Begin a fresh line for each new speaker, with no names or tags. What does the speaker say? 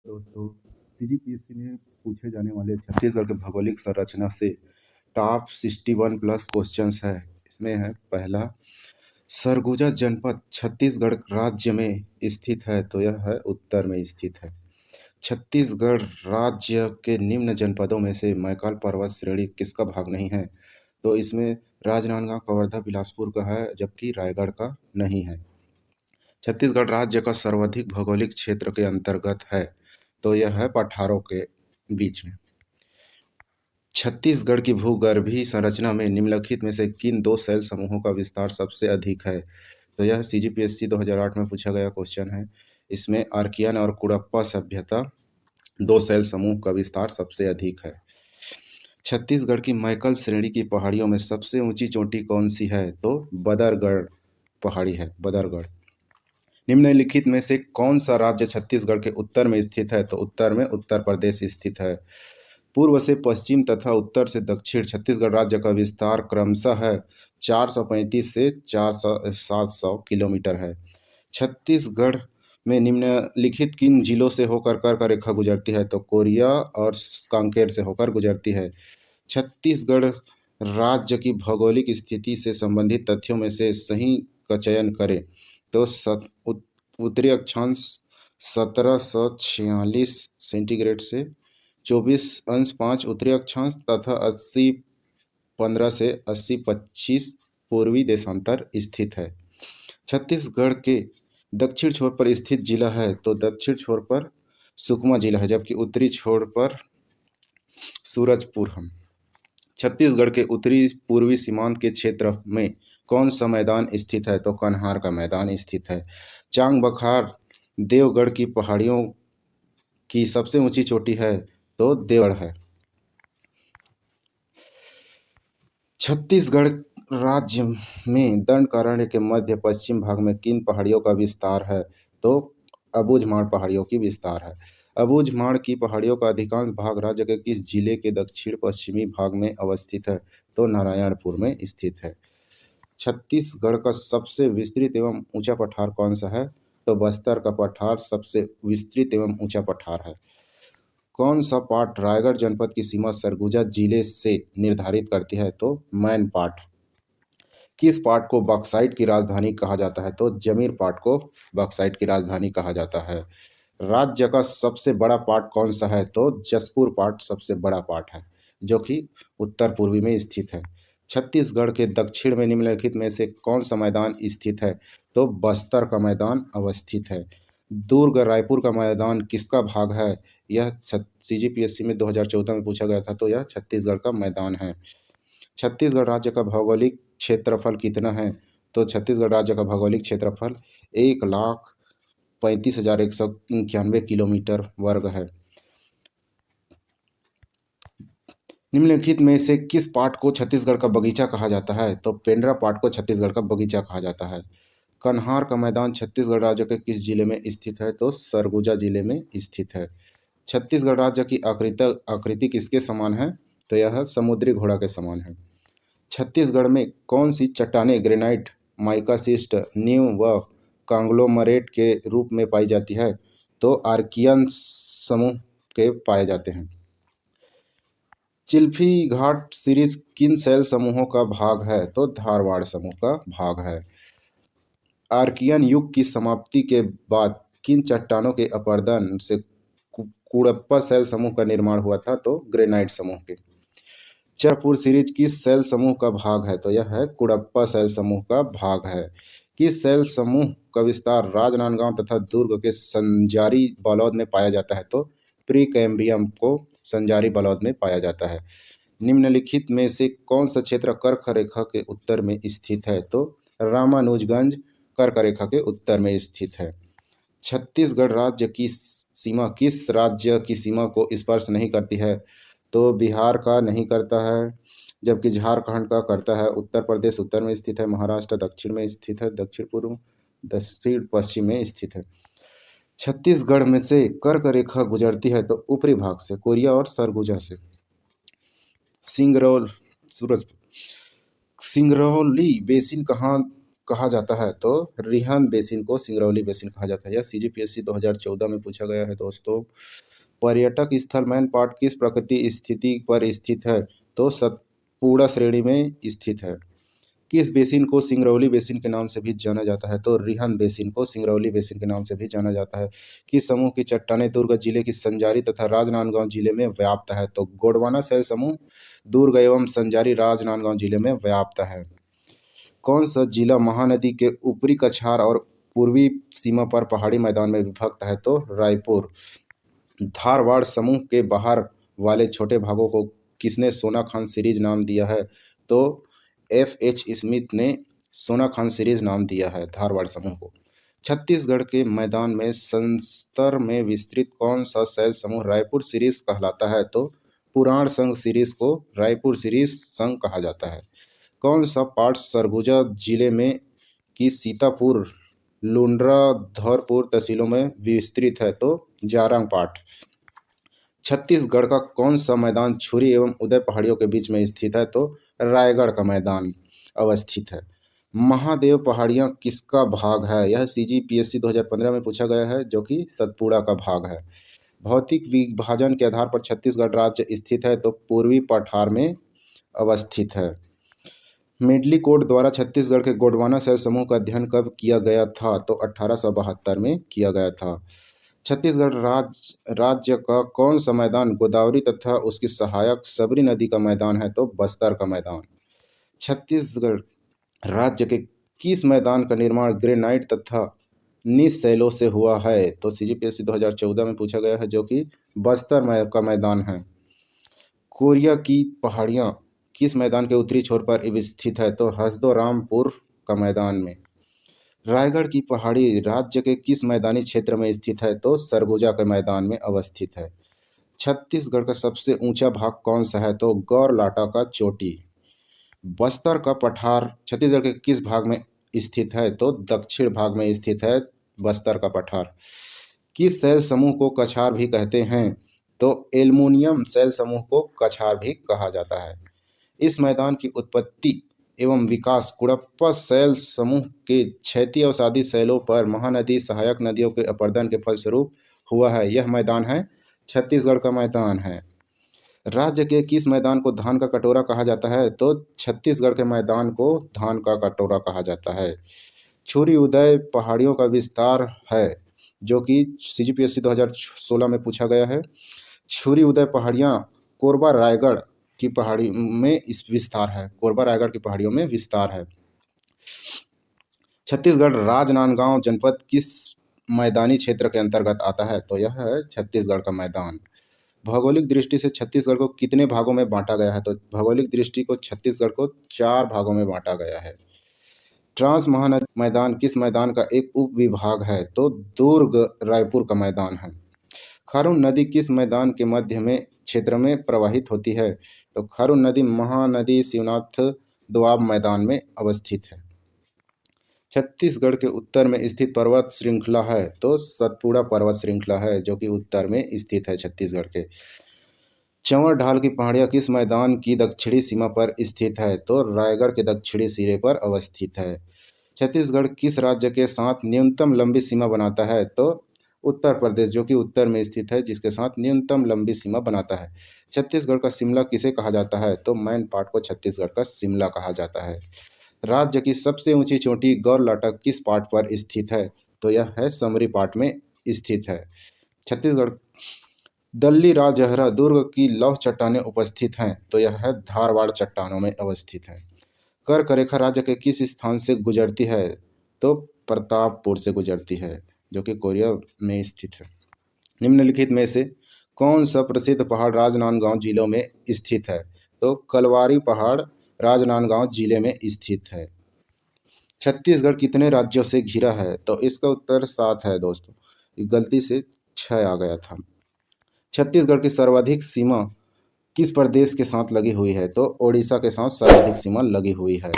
दोस्तों, सीजीपीएससी में पूछे जाने वाले छत्तीसगढ़ के भौगोलिक संरचना से टॉप 61 प्लस क्वेश्चंस है। इसमें है पहला, सरगुजा जनपद छत्तीसगढ़ राज्य में स्थित है, तो यह है उत्तर में स्थित है। छत्तीसगढ़ राज्य के निम्न जनपदों में से मैकाल पर्वत श्रेणी किसका भाग नहीं है? तो इसमें राजनांदगांव, कवर्धा, बिलासपुर का है, जबकि रायगढ़ का नहीं है। छत्तीसगढ़ राज्य का सर्वाधिक भौगोलिक क्षेत्र के अंतर्गत है, तो यह है पठारों के बीच में। छत्तीसगढ़ की भूगर्भीय संरचना में निम्नलिखित में से किन दो शैल समूहों का विस्तार सबसे अधिक है? तो यह सीजीपीएससी 2008 में पूछा गया क्वेश्चन है। इसमें आर्कियन और कुड़प्पा सभ्यता दो शैल समूह का विस्तार सबसे अधिक है। छत्तीसगढ़ की मैकल श्रेणी की पहाड़ियों में सबसे ऊंची चोटी कौन सी है? तो बदरगढ़ पहाड़ी है, बदरगढ़। निम्नलिखित में से कौन सा राज्य छत्तीसगढ़ के उत्तर में स्थित है? तो उत्तर में उत्तर प्रदेश स्थित है। पूर्व से पश्चिम तथा उत्तर से दक्षिण छत्तीसगढ़ राज्य का विस्तार क्रमशः है 435 से 700 किलोमीटर है। छत्तीसगढ़ में निम्नलिखित किन जिलों से होकर कर्क रेखा गुजरती है? तो कोरिया और कांकेर से होकर गुजरती है। छत्तीसगढ़ राज्य की भौगोलिक स्थिति से संबंधित तथ्यों में से सही का चयन करें। तो उत्तरी अक्षांश 1746 सेंटीग्रेड से 24 अंश 5 उत्तरी अक्षांश तथा 80 15 से 80 25 पूर्वी देशांतर स्थित है। छत्तीसगढ़ के दक्षिण छोर पर स्थित जिला है, तो दक्षिण छोर पर सुकमा जिला है, जबकि उत्तरी छोर पर सूरजपुर है। छत्तीसगढ़ के उत्तरी पूर्वी सीमांत के क्षेत्र में कौन सा मैदान स्थित है? तो कन्हार का मैदान स्थित है। चांग बखार देवगढ़ की पहाड़ियों की सबसे ऊंची चोटी है, तो देवगढ़ है। छत्तीसगढ़ राज्य में दंडकारण्य के मध्य पश्चिम भाग में किन पहाड़ियों का विस्तार है? तो अबूझमाड़ पहाड़ियों की विस्तार है। अबूझमाड़ की पहाड़ियों का अधिकांश भाग राज्य के किस जिले के दक्षिण पश्चिमी भाग में अवस्थित है? तो नारायणपुर में स्थित है। छत्तीसगढ़ का सबसे विस्तृत एवं ऊंचा पठार कौन सा है? तो बस्तर का पठार सबसे विस्तृत एवं ऊंचा पठार है। कौन सा पाठ रायगढ़ जनपद की सीमा सरगुजा जिले से निर्धारित करती है? तो मैन पाठ। किस पाठ को बॉक्साइट की राजधानी कहा जाता है? तो जमीर पाठ को बॉक्साइट की राजधानी कहा जाता है। राज्य का सबसे बड़ा पाठ कौन सा है? तो जसपुर पाठ सबसे बड़ा पाठ है, जो कि उत्तर पूर्वी में स्थित है। छत्तीसगढ़ के दक्षिण में निम्नलिखित में से कौन सा मैदान स्थित है? तो बस्तर का मैदान अवस्थित है। दुर्ग रायपुर का मैदान किसका भाग है? यह सीजीपीएससी में 2014 में पूछा गया था, तो यह छत्तीसगढ़ का मैदान है। छत्तीसगढ़ राज्य का भौगोलिक क्षेत्रफल कितना है? तो छत्तीसगढ़ राज्य का भौगोलिक क्षेत्रफल 1,35,191 किलोमीटर वर्ग है। निम्नलिखित में से किस पाठ को छत्तीसगढ़ का बगीचा कहा जाता है? तो पेंड्रा पाठ को छत्तीसगढ़ का बगीचा कहा जाता है। कन्हार का मैदान छत्तीसगढ़ राज्य के किस जिले में स्थित है? तो सरगुजा जिले में स्थित है। छत्तीसगढ़ राज्य की आकृति किसके समान है? तो यह समुद्री घोड़ा के समान है। छत्तीसगढ़ में कौन सी चट्टानें ग्रेनाइट, माइका शिस्ट, नीव व कांग्लोमरेट के रूप में पाई जाती है? तो आर्कियन समूह के पाए जाते हैं। चिल्फी घाट सीरीज किन शैल समूहों का भाग है? तो धारवाड़ समूह का भाग है। आर्कियन युग की समाप्ति के बाद किन चट्टानों के अपरदन से कुड़प्पा शैल समूह का निर्माण हुआ था? तो ग्रेनाइट समूह के। चरपुर सीरीज किस शैल समूह का भाग है? तो यह है कुड़प्पा शैल समूह का भाग है। किस शैल समूह का विस्तार राजनांदगांव तथा दुर्ग के संजारी बलौद में पाया जाता है? तो प्रीकैम्ब्रियम को संजारी बलौद में पाया जाता है। निम्नलिखित में से कौन सा क्षेत्र कर्क रेखा के उत्तर में स्थित है? तो रामानुजगंज कर्क रेखा के उत्तर में स्थित है। छत्तीसगढ़ राज्य की सीमा किस राज्य की सीमा को स्पर्श नहीं करती है? तो बिहार का नहीं करता है, जबकि झारखंड का करता है। उत्तर प्रदेश उत्तर में स्थित है। महाराष्ट्र दक्षिण में स्थित है। दक्षिण पूर्व दक्षिण पश्चिम में स्थित है। छत्तीसगढ़ में से कर्क रेखा गुजरती है, तो ऊपरी भाग से कोरिया और सरगुजा से। सिंगरौल सूरज सिंगरौली बेसिन कहाँ कहा जाता है? तो रिहंद बेसिन को सिंगरौली बेसिन कहा जाता है। यह CGPSC 2014 में पूछा गया है दोस्तों। पर्यटक स्थल मैनपाट किस प्रकृति स्थिति पर स्थित है? तो सतपुड़ा श्रेणी में स्थित है। किस बेसिन को सिंगरौली बेसिन के नाम से भी जाना जाता है? तो रिहंद बेसिन को सिंगरौली बेसिन के नाम से भी जाना जाता है। किस समूह की चट्टानें दुर्ग जिले की संजारी तथा राजनांदगांव जिले में व्याप्त है? तो गोंडवाना शैल समूह दुर्ग एवं संजारी राजनांदगांव जिले में व्याप्त है। कौन सा जिला महानदी के ऊपरी कछार और पूर्वी सीमा पर पहाड़ी मैदान में विभक्त है? तो रायपुर। धारवाड़ समूह के बाहर वाले छोटे भागों को किसने सोना खान सीरीज नाम दिया है? तो FH स्मिथ ने सोना खान सीरीज नाम दिया है धारवाड़ समूह को। छत्तीसगढ़ के मैदान में संस्तर में विस्तृत कौन सा शैल समूह रायपुर सीरीज कहलाता है? तो पुराण संघ सीरीज को रायपुर सीरीज संघ कहा जाता है। कौन सा पाठ सरगुजा जिले में की सीतापुर लुंड्रा धौरपुर तहसीलों में विस्तृत है? तो जारंग पाठ। छत्तीसगढ़ का कौन सा मैदान छुरी एवं उदय पहाड़ियों के बीच में स्थित है? तो रायगढ़ का मैदान अवस्थित है। महादेव पहाड़ियाँ किसका भाग है? यह CGPSC 2015 में पूछा गया है, जो कि सतपुड़ा का भाग है। भौतिक विभाजन के आधार पर छत्तीसगढ़ राज्य स्थित है? तो पूर्वी पठार में अवस्थित है। मेडलीकोट द्वारा छत्तीसगढ़ के गोंडवाना शैल समूह का अध्ययन कब किया गया था? तो 1872 में किया गया था। छत्तीसगढ़ राज्य का कौन सा मैदान गोदावरी तथा उसकी सहायक सबरी नदी का मैदान है? तो बस्तर का मैदान। छत्तीसगढ़ राज्य के किस मैदान का निर्माण ग्रेनाइट तथा निस्सैलो से हुआ है? तो CGPSC 2014 में पूछा गया है, जो कि बस्तर का मैदान है। कोरिया की पहाड़ियाँ किस मैदान के उत्तरी छोर पर स्थित है? तो हसदोरामपुर का मैदान में। रायगढ़ की पहाड़ी राज्य के किस मैदानी क्षेत्र में स्थित है? तो सरगुजा के मैदान में अवस्थित है। छत्तीसगढ़ का सबसे ऊंचा भाग कौन सा है? तो गौरलाटा का चोटी। बस्तर का पठार छत्तीसगढ़ के किस भाग में स्थित है? तो दक्षिण भाग में स्थित है बस्तर का पठार। किस शैल समूह को कछार भी कहते हैं? तो एल्युमिनियम शैल समूह को कछार भी कहा जाता है। इस मैदान की उत्पत्ति एवं विकास कुड़प्पा शैल समूह के क्षैतीय अवसादी शैलों पर महानदी सहायक नदियों के अपर्दन के फलस्वरूप हुआ है। यह मैदान है छत्तीसगढ़ का मैदान है। राज्य के किस मैदान को धान का कटोरा कहा जाता है? तो छत्तीसगढ़ के मैदान को धान का कटोरा कहा जाता है। छुरी उदय पहाड़ियों का विस्तार है, जो कि CGPSC 2016 में पूछा गया है। छुरी उदय पहाड़ियाँ कोरबा रायगढ़ की पहाड़ी में इस विस्तार है। कोरबा रायगढ़ की पहाड़ियों में विस्तार है। छत्तीसगढ़ राजनांदगांव जनपद किस मैदानी क्षेत्र के अंतर्गत आता है? तो यह है छत्तीसगढ़ का मैदान। भौगोलिक दृष्टि से छत्तीसगढ़ को कितने भागों में बांटा गया है? तो भौगोलिक दृष्टि को छत्तीसगढ़ को 4 भागों में बांटा गया है। ट्रांस महानदी मैदान किस मैदान का एक उप विभाग है? तो दुर्ग रायपुर का मैदान है। खारून नदी किस मैदान के मध्य में क्षेत्र में प्रवाहित होती है? तो खारून नदी महानदी शिवनाथ दोआब मैदान में अवस्थित है। छत्तीसगढ़ के उत्तर में स्थित पर्वत श्रृंखला है? तो सतपुड़ा पर्वत श्रृंखला है, जो कि उत्तर में स्थित है छत्तीसगढ़ के। चंवर ढाल की पहाड़ियाँ किस मैदान की दक्षिणी सीमा पर स्थित है? तो रायगढ़ के दक्षिणी सिरे पर अवस्थित है। छत्तीसगढ़ किस राज्य के साथ न्यूनतम लंबी सीमा बनाता है? तो उत्तर प्रदेश, जो कि उत्तर में स्थित है, जिसके साथ न्यूनतम लंबी सीमा बनाता है। छत्तीसगढ़ का शिमला किसे कहा जाता है? तो मैनपाट को छत्तीसगढ़ का शिमला कहा जाता है। राज्य की सबसे ऊंची चोटी गौरलाटा किस पाट पर स्थित है? तो यह है समरी पाट में स्थित है। छत्तीसगढ़ दल्ली राजहरा दुर्ग की लौह चट्टानें उपस्थित हैं? तो यह है धारवाड़ चट्टानों में अवस्थित है। कर्क रेखा राज्य के किस स्थान से गुजरती है? तो प्रतापपुर से गुजरती है, जो कि कोरिया में स्थित है। निम्नलिखित में से कौन सा प्रसिद्ध पहाड़ राजनांदगांव जिलों में स्थित है? तो कलवारी पहाड़ राजनांदगांव जिले में स्थित है। छत्तीसगढ़ कितने राज्यों से घिरा है? तो इसका उत्तर 7 है दोस्तों, गलती से 6 आ गया था। छत्तीसगढ़ की सर्वाधिक सीमा किस प्रदेश के साथ लगी हुई है? तो ओडिशा के साथ सर्वाधिक सीमा लगी हुई है।